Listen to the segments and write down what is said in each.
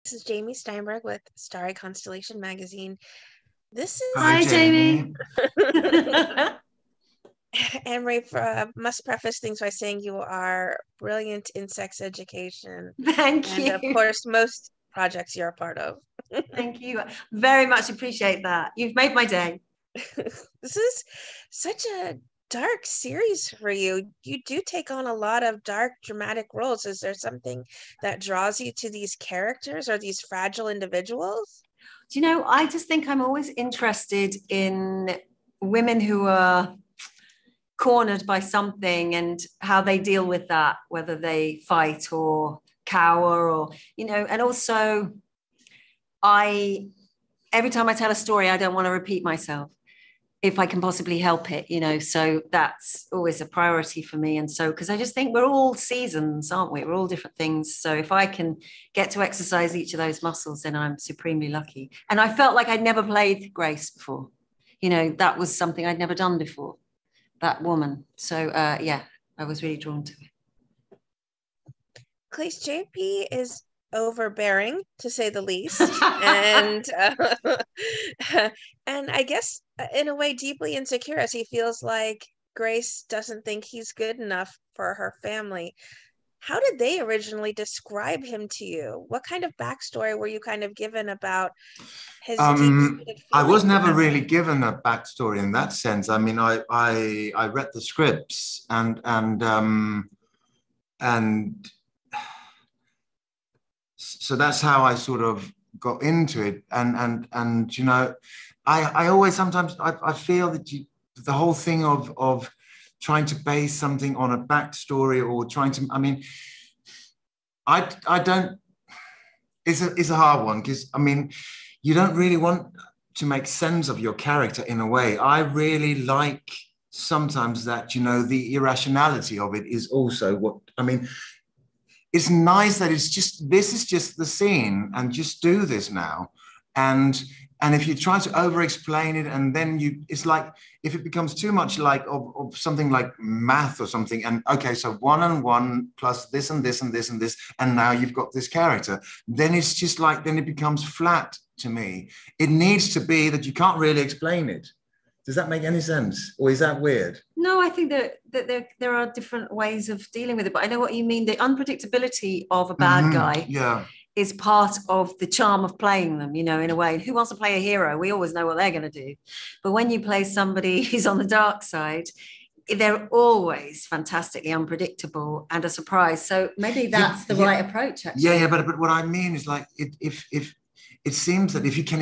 This is Jamie Steinberg with Starry Constellation Magazine. This is Hi, Jamie. Anne-Marie must preface things by saying you are brilliant in sex education. Thank you. And of course, most projects you're a part of. Thank you. Very much appreciate that. You've made my day. This is such a dark series for you. You do take on a lot of dark, dramatic roles. Is there something that draws you to these characters or these fragile individuals? Do you know, I just think I'm always interested in women who are cornered by something and how they deal with that, whether they fight or cower or, and also every time I tell a story, I don't want to repeat myself if I can possibly help it, so that's always a priority for me. And so, because I just think we're all seasons, aren't we? We're all different things. So if I can get to exercise each of those muscles, then I'm supremely lucky. And I felt like I'd never played Grace before. That was something I'd never done before, that woman. So I was really drawn to it. Claes, JP is overbearing, to say the least, and and I guess in a way deeply insecure, as he feels like Grace doesn't think he's good enough for her family. How did they originally describe him to you? What kind of backstory were you kind of given about his deep-seated I was feelings never about really him? given a backstory in that sense. I mean, I read the scripts and so that's how I sort of got into it. And I always sometimes I feel that the whole thing of trying to base something on a backstory or trying to, I mean, I don't, it's a hard one because, I mean, you don't really want to make sense of your character in a way. I really like sometimes that, the irrationality of it is also what, I mean, it's nice that this is just the scene and just do this now. And if you try to over explain it and then it's like, if it becomes too much like of something like math or something, and okay, so 1 and 1 plus this and this and this and this, and now you've got this character, then it's just like, then it becomes flat to me. It needs to be that you can't really explain it. Does that make any sense? Or is that weird? No, I think that there are different ways of dealing with it, but I know what you mean. The unpredictability of a bad guy is part of the charm of playing them, in a way. Who wants to play a hero? We always know what they're going to do. But when you play somebody who's on the dark side, they're always fantastically unpredictable and a surprise. So maybe that's the right approach, actually. Yeah, but what I mean is like, if it seems that if you can,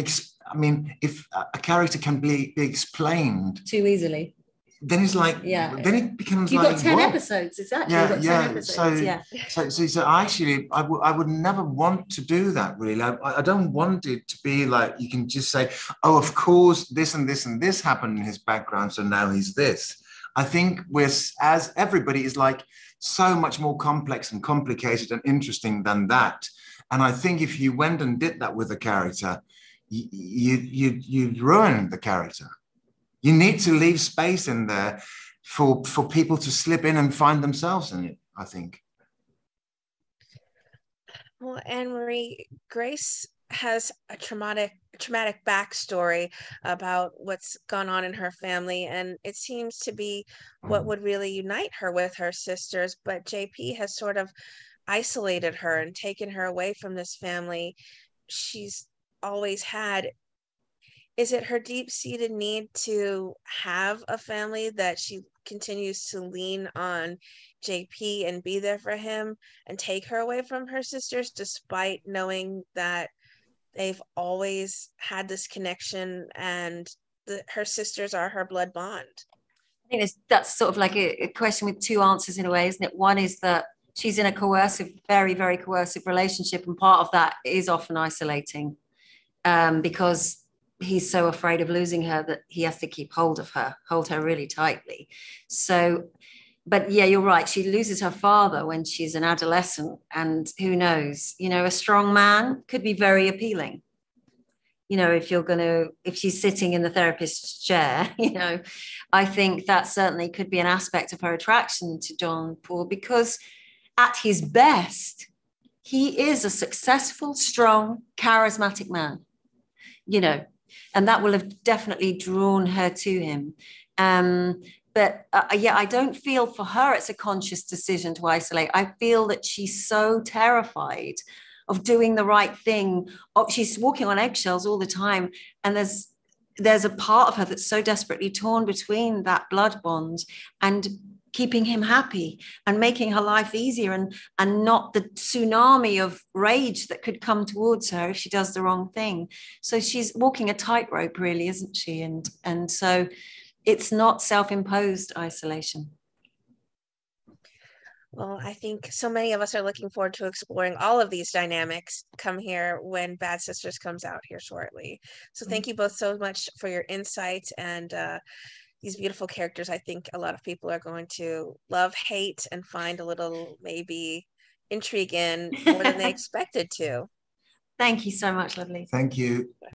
if a character can be explained too easily, then it's like, then it becomes you've like, got 10 episodes, exactly. You've got 10 episodes, so actually, I would never want to do that, really. I don't want it to be like, you can just say, oh, of course, this and this and this happened in his background, so now he's this. I think as everybody is like so much more complex and complicated and interesting than that. And I think if you went and did that with a character, you'd ruin the character. You need to leave space in there for people to slip in and find themselves in it, I think. Well, Anne-Marie, Grace has a traumatic backstory about what's gone on in her family, and it seems to be what would really unite her with her sisters, but JP has sort of isolated her and taken her away from this family she's always had. Is it her deep-seated need to have a family that she continues to lean on JP and be there for him and take her away from her sisters, despite knowing that they've always had this connection and her sisters are her blood bond? I think that's sort of like a question with two answers in a way, isn't it? One is that she's in a coercive, very, very coercive relationship, and part of that is often isolating because he's so afraid of losing her that he has to keep hold her really tightly. So, but yeah, you're right. She loses her father when she's an adolescent, and who knows, a strong man could be very appealing. If she's sitting in the therapist's chair, I think that certainly could be an aspect of her attraction to John Paul, because at his best, he is a successful, strong, charismatic man, you know, and that will have definitely drawn her to him. But yeah, I don't feel for her it's a conscious decision to isolate. I feel that she's so terrified of doing the right thing. She's walking on eggshells all the time. And there's a part of her that's so desperately torn between that blood bond and keeping him happy and making her life easier, and not the tsunami of rage that could come towards her if she does the wrong thing. So she's walking a tightrope, really, isn't she? And so it's not self-imposed isolation. Well, I think so many of us are looking forward to exploring all of these dynamics come here when Bad Sisters comes out here shortly. So thank you both so much for your insights and these beautiful characters. I think a lot of people are going to love, hate, and find a little maybe intrigue in more than they expected to. Thank you so much, lovely. Thank you.